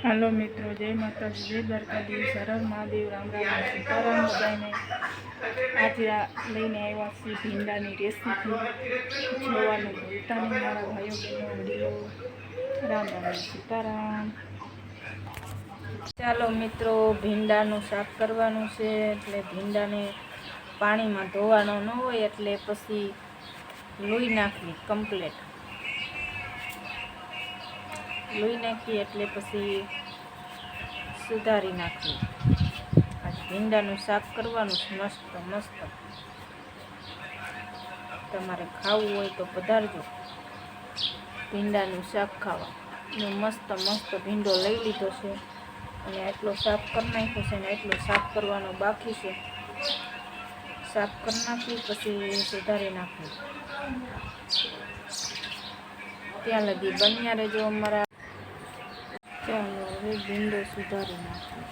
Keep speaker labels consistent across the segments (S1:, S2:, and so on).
S1: Hello मित्रों, जय माता जी, जय द्वारकाधीश, हर हर महादेव, राम राम सीताराम। बधाने आज लईने आव्या छीए भींडानी रेसिपी। जोवानुं भूलता नहीं मारा भाईओ बहनों वडीलो। राम राम सीताराम। चालो मित्रों, भींडानुं शाक करवानुं छे એટલે ભીંડાને પાણીમાં ધોવાનો ન હોય એટલે પછી લોહી નાખવી કમ્પ્લીટ લોહી નાખી એટલે પછી સુધારી નાખવી। આજ ભીંડાનું શાક કરવાનું છે મસ્ત મસ્ત। તમારે ખાવું હોય તો પધારજો ભીંડાનું શાક ખાવા। મસ્ત મસ્ત ભીંડો લઈ લીધો છે અને એટલો સાફ કરી નાખ્યો છે ને એટલો સાફ કરવાનો બાકી છે। સાફ કરી નાખી પછી સુધારી નાખવી। ત્યાં લગી બન્યા રહેજો અમારા। ચાલો હવે ભીંડો સુધારી નાખીએ।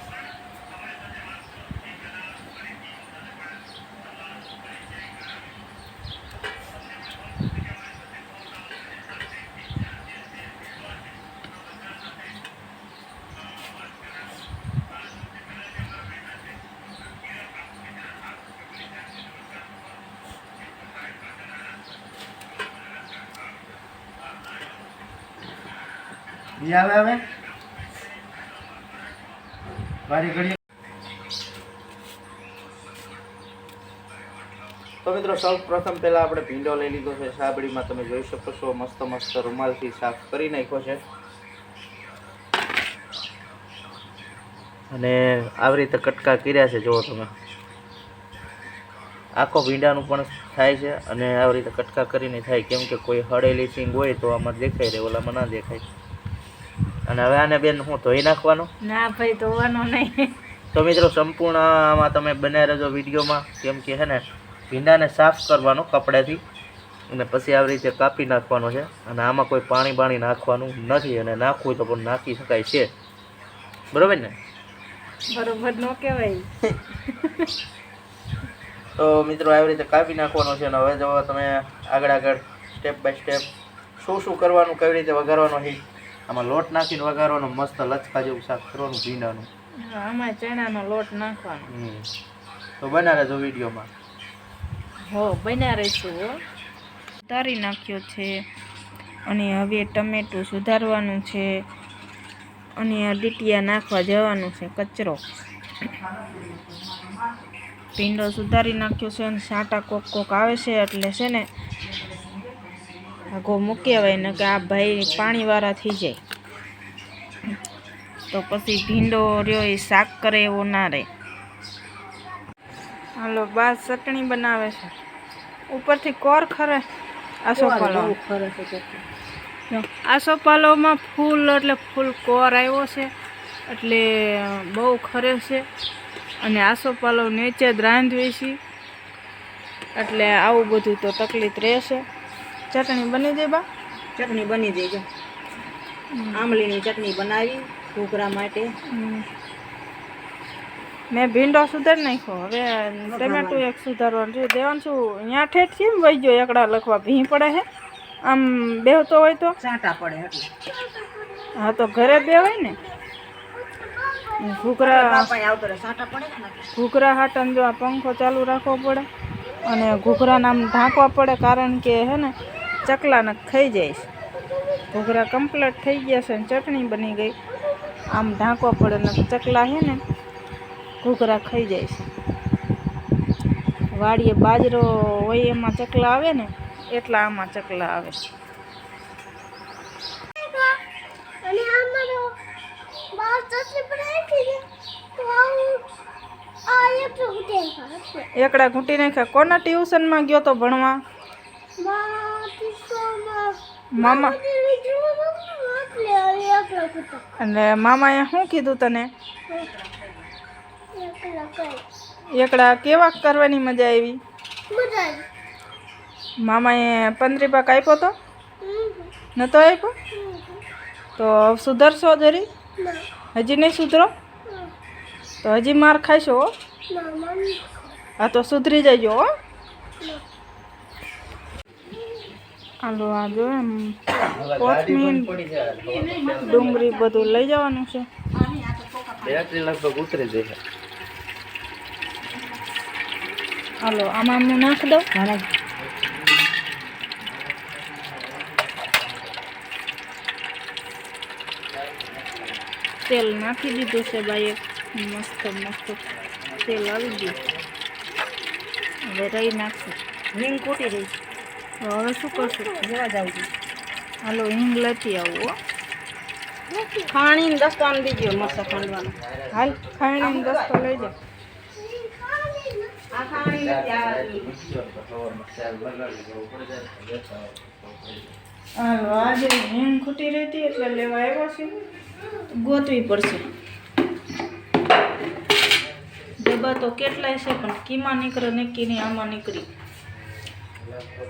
S2: આવે વારી ઘડી। तो मित्रों सौ प्रथम पहला આપણે ભીંડો લઈ લીધો છે। સાબડીમાં તમે જોઈ શકો છો મસ્ત મસ્ત રૂમાલથી સાફ કરી નાખ્યો છે અને આવી રીતે કટકા કર્યા છે। જો તમે આખો ભીંડાનું પણ થાય છે અને આવી રીતે કટકા કરીને થાય, કેમ કે કોઈ હળેલી સિંગ હોય તો આમાં દેખાય રહે, ઓલામાં ના દેખાય। અને હવે આને બેન હું ધોઈ નાખવાનો?
S1: ના ભાઈ, ધોવાનો નહીં।
S2: તો મિત્રો સંપૂર્ણ આમાં તમે બનાવી રહેજો વિડીયોમાં, કેમ કે છે ને ભીંડાને સાફ કરવાનો કપડાથી અને પછી આવી રીતે કાપી નાખવાનો છે। અને આમાં કોઈ પાણી બાણી નાખવાનું નથી અને નાખવું તો પણ નાખી શકાય છે, બરોબર ને?
S1: બરોબર નો કહેવાય।
S2: તો મિત્રો આવી રીતે કાપી નાખવાનો છે અને હવે જો તમે આગળ આગળ સ્ટેપ બાય સ્ટેપ શું શું કરવાનું, કેવી રીતે વઘારવાનું છે। આમાં લોટ નાખીને વઘારવાનો, મસ્ત લચકા જેવું શાક કરવાનું ભીંડાનું।
S1: આમાં ચણાનો લોટ નાખવાનો।
S2: તો બના રહેજો વિડીયોમાં।
S1: હો, બન્યા રહીશું હો। સુધારી નાખ્યો છે અને હવે ટમેટું સુધારવાનું છે અને આ ડીટિયા નાખવા જવાનું છે કચરો। ભીંડો સુધારી નાખ્યો છે અને સાટા કોક કોક આવે છે એટલે છે ને આગો મૂકી આવે ને કે આ ભાઈ પાણીવાળા થઈ જાય તો પછી ભીંડો રહ્યો એ શાક કરે એવો ના રહે। હાલો, બા ચટણી બનાવે છે। ઉપરથી કોર ખરે આસોપાલવમાં ફૂલ એટલે ફૂલ કોર આવ્યો છે એટલે બહુ ખરે છે અને આસોપાલવ નીચે જ રાંધવી છે એટલે આવું બધું તો તકલીફ રહેશે। ચટણી બની જાય બા?
S3: ચટણી બની જાય। આમલીની ચટણી બનાવી ઘૂઘરા માટે।
S1: મેં ભીંડો સુધારી નાખ્યો, હવે ટમેટું એક સુધારવાનું છે। દેવાનું શું અહીંયા ઠેઠ છે વહી ગયો એકડા લખવા ભી પડે છે આમ બેહતો હોય તો
S3: સાટા પડે એટલે।
S1: હા તો ઘરે બેવાય ને ઘૂઘરા
S3: આવતો રહે સાટા પડે ને।
S1: ઘૂઘરા હાટન જો આ પંખો ચાલુ રાખવો પડે અને ઘૂઘરાને આમ ઢાંકવા પડે, કારણ કે હે ને ચકલાને ખાઈ જાય છે। ઘૂઘરા કમ્પ્લીટ થઈ ગયા છે ને ચટણી બની ગઈ, આમ ઢાંકવા પડે ને ચકલા છે ને ઘૂઘરા ખાઈ જાય છે। વાડીએ બાજરો હોય એમાં ચકલા આવે ને એટલા આમાં ચકલા આવે। એકડા ઘૂંટી નાખ્યા। કોના ટ્યુશનમાં ગયો તો ભણવા? મામા। અને મામાએ શું કીધું તને? એકડા કેવા કરવાની મજા આવી? મામાએ 15 પાક આપ્યો તો? નતો આપ્યો? તો સુધરશો જરી? હજી નહીં સુધરો તો હજી માર ખાઈશો હો। હા તો સુધરી જજો હો। હાલો આ જો એમ કોથમીર ડુંગળી બધું લઈ જવાનું છે।
S2: બેટરી લગભગ ઉતરી જશે.
S1: હાલો આમાં હું નાખ દઉં. તેલ નાખી દીધું છે ભાઈ, મસ્ત મસ્ત તેલ આવી ગયું. હવે રહી નાખશું.
S3: હિંગ કૂટી રહી
S1: તો હવે શું કરશું?
S3: જોવા જાવ છું.
S1: હાલો હિંગ લેતી આવું હો.
S3: ખાણીને દસ્તો આમ દીજો મરચાં ખાંડવાનો.
S1: હાલ ખાઈને દસ્તો લઈ જાઓ.
S3: આ ખાણી નથી, આ
S1: હાલો આજે હિંગ ખૂટી રહી હતી એટલે લેવા આવ્યા છે. ગોતવી પડશે. ડબ્બા તો કેટલાય છે પણ કીમાં નીકળે નક્કી નહીં, આમાં નીકળી.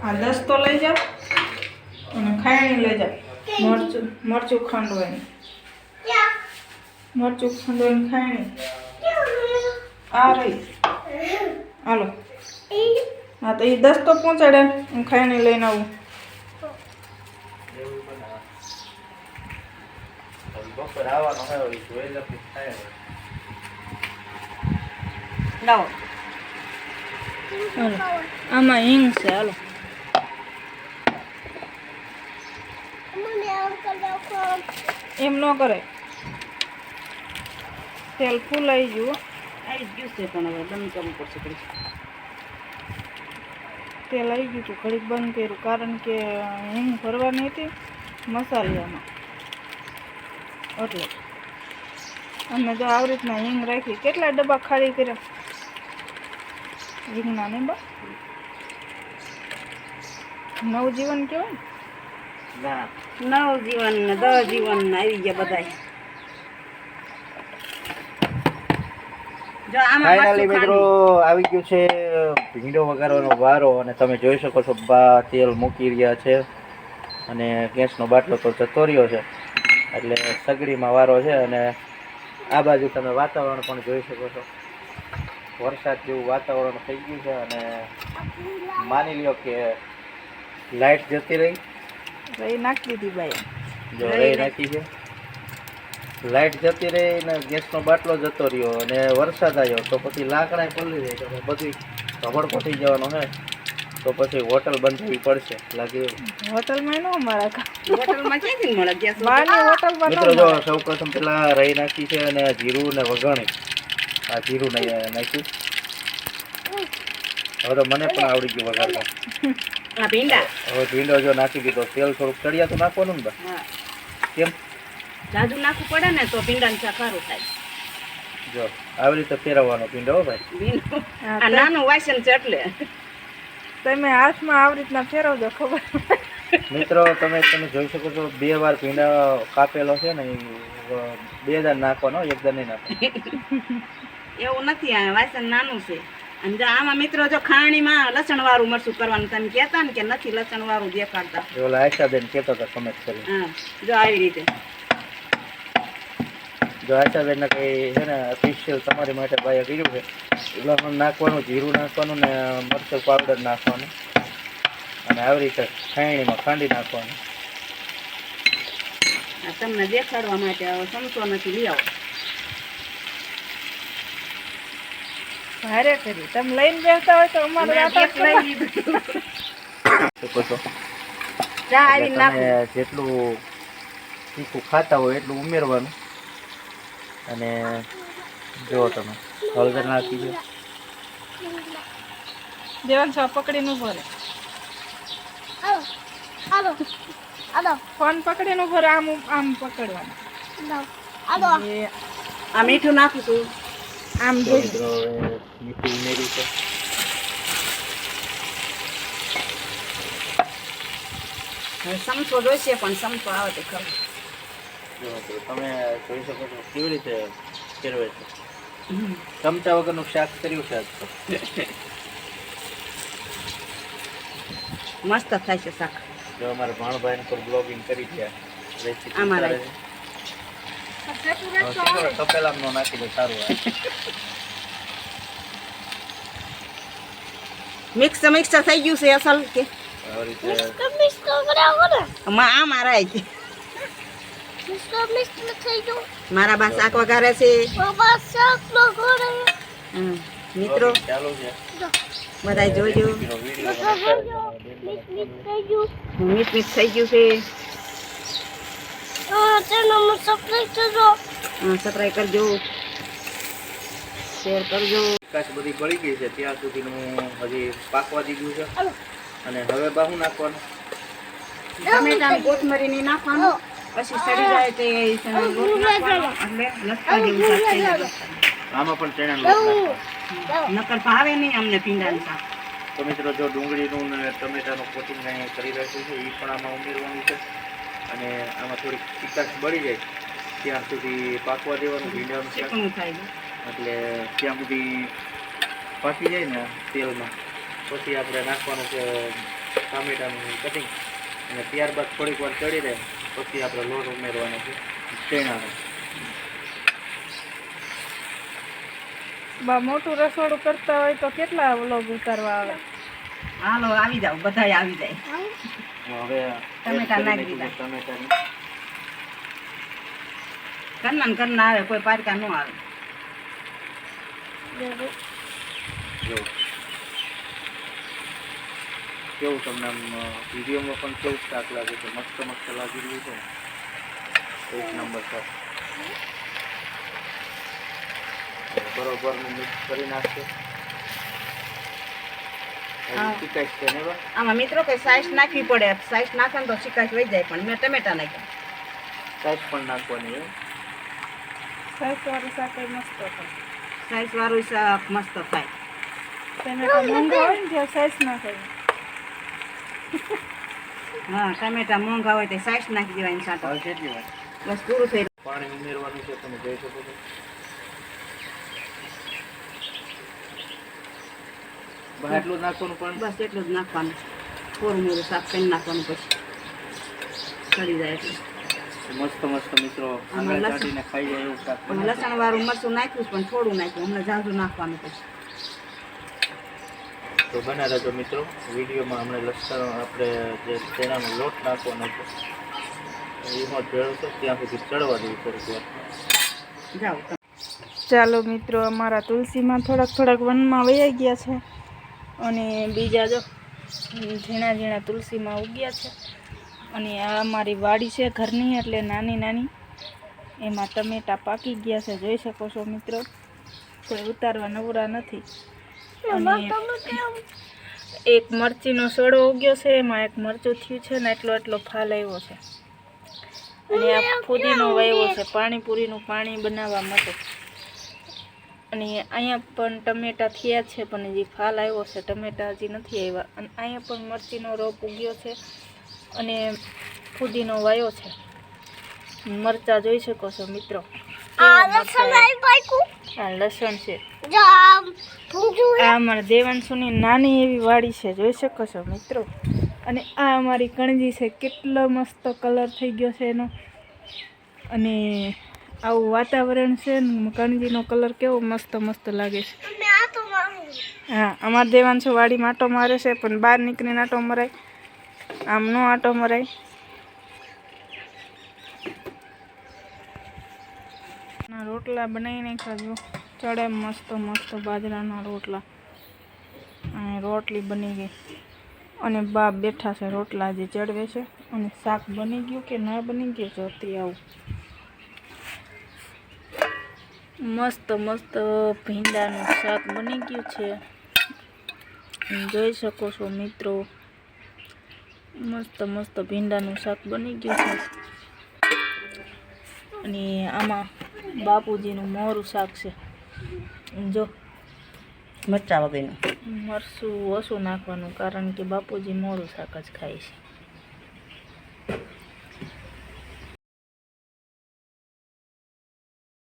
S1: આ દસ્તો લઈ જાઓ અને ખાયણી લઈ જાઓ. મરચું ખાંડવાની, મરચું ખાંડવાની ખાયણી આ રહી. હાલો હા તો એ દસ્તો પહોંચાડે, હું ખાયણી લઈને આવું.
S2: બપોર આવવાનો હોય જોઈ લો કે થાય.
S3: લાવો.
S1: હાલો આમાં હિંગ છે. હાલો એમ ન કરે, તેલ ફૂલાઈ ગયું.
S3: આવી ગયું છે પણ હવે બંધ કરવું પડશે થોડું.
S1: તેલ આવી ગયું હતું, ઘડીક બંધ કર્યું કારણ કે હિંગ ભરવાની હતી મસાલામાં, એટલે અમે જો આવી રીતના હિંગ રાખી. કેટલા ડબ્બા ખાલી કર્યા હિંગના? નહીં બા, નવજીવન કહેવાય
S2: ના
S3: નવજીવન ને 10 જીવન આવી ગયા બધા. જો આમાં
S2: ફાઇનલી મિત્રો આવી ગયું છે ભીંડો વઘારવાનો વારો, અને તમે જોઈ શકો છો બા તેલ મૂકી રહ્યા છે અને ગેસનો બાટલો તો જતો રહ્યો છે, એટલે સગડીમાં વારો છે. અને આ બાજુ તમે વાતાવરણ પણ જોઈ શકો છો, વરસાદ જેવું વાતાવરણ થઈ ગયું છે. અને માની લ્યો કે લાઇટ જતી રહી,
S1: રહી નાખી દીધી ભાઈ.
S2: જો રહી નાખી છે, લાઇટ જતી રહી ને ગેસનો બાટલો જતો રહ્યો અને વરસાદ આવ્યો તો પછી લાકડા પલળી જાય તો બધું ધબડકો થઈ જવાનો છે. તો પછી હોટલ બંધ થવી પડશે લાગે.
S1: હોટલમાં ન અમારા
S3: હોટલમાં ક્યાંથી મળે ગેસ?
S1: બહારની હોટલમાં
S2: મિત્રો જો સૌ પ્રથમ પેલા રહી નાખી છે અને જીરું ને વઘાણી. આ જીરું નાખ્યું. હવે તો મને પણ આવડી ગયું વઘારતા.
S3: આ ભીંડા
S2: હવે ભીંડો જો નાખી દીધો, તેલ થોડુંક ચડિયા તો નાખવાનું ને બા.
S3: હા,
S2: કેમ?
S3: જાજુ નાખવું પડે ને તો ભીંડાનું શાક સારું થાય.
S2: જો આવી રીતે ફેરવવાનો ભીંડો હો ભાઈ.
S3: ભીંડું આ નાનું વાસણ છે એટલે
S1: તમે હાથમાં આવી રીતના ફેરવજો, ખબર.
S2: મિત્રો તમે જોઈ શકો છો 2 વાર ભીંડા કાપેલો છે ને, 2 દાન નાખવાનો, 1 દાન નહીં નાખવાનો.
S3: એવું નથી, આ વાસણ નાનું છે. અને જો આમાં મિત્રો જો ખાણીમાં લસણ વાળું મરચું કરવાનું તમે કહેતા ને કે નથી લસણ વાળું દેખાડતા.
S2: ઓલા આશાબેન કહેતા હતા કમેન્ટ કરી.
S3: હા જો આવી રીતે.
S2: જો આશાબેનને કંઈ છે ને સ્પેશિયલ તમારી માટે ભાઈએ કર્યું છે. લસણ નાખવાનું, જીરું નાખવાનું ને મરચું પાવડર નાખવાનું અને આવી રીતે ખાયણીમાં ખાંડી નાખવાનું.
S3: આ તમને દેખાડવા માટે હવે સમતો નથી, લઈ આવો.
S1: ભારે કરી તમે લઈને બેસતા હોય તો અમારે
S3: મેં
S1: રાતા
S3: ગેસ લઈ લીધું.
S2: શકો છો.
S3: ચા
S2: એટલે
S3: આવી નાખો.
S2: તમે જેટલું તીખું ખાતા હોય એટલું ઉમેરવાનું. અને જો તમે હળદર નાખી દો.
S1: દેવાન સાહેબ પકડીને ઉભો રહે. ફોન પકડીને ઉભો રહે, આમ આમ પકડવાનું. એ
S3: આ મીઠું નાખું છું.
S1: આમ
S2: જો
S1: જોઈ
S2: મિત્રો હવે મીઠું ઉમેર્યું છે.
S3: હવે સમસો જોઈશે પણ સમસો આવે તો ખરું.
S2: જો મિત્રો તમે જોઈ શકો છો કેવી રીતે ફેરવે છે. ચમચા વગરનું શાક કર્યું છે આજ તો.
S3: મસ્ત થાય છે શાક.
S2: જો અમારા ભાણભાઈ પર બ્લોગિંગ કરી છે, રેસીપી
S3: અમારા.
S2: કરે છે. તપેલામાં નાખી દો, સારું આવે.
S3: મિક્સ થઈ ગયું છે અસલ કે
S2: આવી રીતે
S3: આમ રાય મારા બા શાક વઘારે છે. મિત્રો
S2: ચાલુ છે
S3: બધા જોજો.
S2: વિડીયો
S3: મીઠ થઈ ગયું છે. સબસ્ક્રાઈબ કરજો, શેર કરજો.
S2: ચિકાશ બધી બળી ગઈ છે ત્યાં સુધીનું હજી પાકવા દીધું છે. અને હવે બાહુ નાખવાનું
S3: ટમેટાને કોથમરીની નાખવાનું, પછી સડી જાય તે લોટ નાખવાનો, એટલે લસકા જેવું શાક થઈ જાય.
S2: આમાં પણ ચણાનો લોટ નાખવાનો.
S3: નકર ભાવે નહીં અમને ભીંડાનું શાક.
S2: તો મિત્રો જો ડુંગળીનું ને ટમેટાનું કોટિંગ અહીંયા કરી રાખ્યું છે એ પણ આમાં ઉમેરવાનું છે. અને આમાં થોડીક ચિકાશ બળી જાય ત્યાં સુધી પાકવા દેવાનું ભીંડાનું શાક.
S3: ચીકણું થાય છે.
S2: એટલે ત્યાં સુધી પાકી જાય ને તેલમાં પછી આપણે નાખવાનું છે ટામેટાનું કટિંગ. અને ત્યારબાદ થોડીક વાર ચડી રહે પછી આપણે લોટ ઉમેરવાનો છે ચણાનો.
S1: બા મોટું રસોડું કરતા હોય તો કેટલા વ્લોગ ઉતારવા આવે?
S3: હાલો આવી જાવ, બધાય આવી જાય.
S2: હવે
S3: ટમેટા નાખી દીધા.
S2: ટમેટાની
S3: કરના ને કરના આવે, કોઈ પારકા ન આવે.
S2: જો કેવું તમને આમ વિડીયોમાં પણ કેવું શાક લાગે છે? મસ્ત મસ્ત લાગી રહ્યું છે ને? એક નંબર શાક. બરોબર મિક્સ કરી નાખશે.
S3: હા.
S2: ચિકાશ છે ને બા?
S3: આમાં મિત્રો કઈ સાઈઝ નાખવી પડે, સાઈઝ નાખે ને તો ચિકાશ વહી જાય, પણ મેં ટમેટા નાખ્યા.
S2: સાઈઝ પણ નાખવાની હોય.
S1: સાઈઝવાળું શાક એ મસ્ત થાય.
S3: સાઈઝ વાળું શાક મસ્ત થાય.
S1: ટમેટા મોંઘા હોય ને ત્યાં સાઈઝ નાખે.
S3: હા, ટમેટા મોંઘા હોય તો સાઈઝ નાખી દેવાની સાથે.
S2: હવે કેટલી વાર
S3: બસ પૂરું થઈ ગયું.
S2: પાણી ઉમેરવાનું છે તમે જોઈ શકો છો. બસ એટલું જ નાખવાનું પાણી.
S3: બસ એટલું જ નાખવાનું. થોડું મોડું શાક કરી નાખવાનું, પછી ચડી જાય એટલે.
S2: મસ્ત મસ્ત મિત્રો
S3: આમાં
S2: આંગળા
S3: લસણ.
S2: ચાટીને ખાઈ જાય એવું શાક
S3: આમાં
S2: બને.
S3: લસણ વાળું મરચું નાખ્યું છે, પણ થોડું નાખ્યું. હમણાં ઝાઝુ નાખવાનું પછી.
S2: તો બના રહેજો મિત્રો વિડીયોમાં. હમણાં લસણ આપણે જે ચણાનો લોટ નાખવાનો છે એમાં ભેળો છે ત્યાં સુધી ચડવા દેવું પડે.
S3: જાઓ તમે.
S1: ચાલો મિત્રો, અમારા તુલસીમાં થોડાક વનમાં વયા ગયા છે અને બીજા જો ઝીણા ઝીણા તુલસીમાં ઉગ્યા છે. અને આ અમારી વાડી છે ઘરની, એટલે નાની નાની, એમાં ટમેટા પાકી ગયા છે, જોઈ શકો છો મિત્રો. કોઈ ઉતારવા નવરા નથી. અને એક મરચીનો સડો ઉગ્યો છે, એમાં એક મરચું થયું છે ને એટલો ફાલ આવ્યો છે. અને આ ફુદીનો વાવ્યો છે પાણીપુરીનું પાણી બનાવવા માટે. અને અહીંયા પણ ટમેટા થયા છે, પણ હજી ફાલ આવ્યો છે, ટમેટા હજી નથી આવ્યા. અને અહીંયા પણ મરચીનો રોપ ઉગ્યો છે અને ફુદીનો વાયો છે. મરચા જોઈ શકો છો મિત્રો. આ લસણ છે. આ અમારા દેવાંશુની નાની એવી વાડી છે, જોઈ શકો છો મિત્રો. અને આ અમારી કણજી છે, કેટલો મસ્ત કલર થઈ ગયો છે એનો. અને આવું વાતાવરણ છે ને, કણજીનો કલર કેવો મસ્ત મસ્ત લાગે છે. હા, અમારા દેવાંશુ વાડીમાં આંટો મારે છે, પણ બહાર નીકળીને આંટો મરાય, આમ નો આંટો મરાય. રોટલા બનાવીને ખાજો, ચડે મસ્ત મસ્ત બાજરાના રોટલા. અને રોટલી બની ગઈ અને બાપ બેઠા છે, રોટલા જે ચડવે છે. અને શાક બની ગયું કે ના બની ગયું જોતી આવું. મસ્ત મસ્ત ભીંડાનું શાક બની ગયું છે, જોઈ શકો છો મિત્રો. મસ્ત મસ્ત ભીંડાનું શાક બની ગયું છે. અને આમાં બાપુજીનું મોરું શાક છે. જો
S3: મરચા વગરનું.
S1: મરચું ઓછું નાખવાનું, કારણ કે બાપુજી મોરું શાક જ ખાય છે.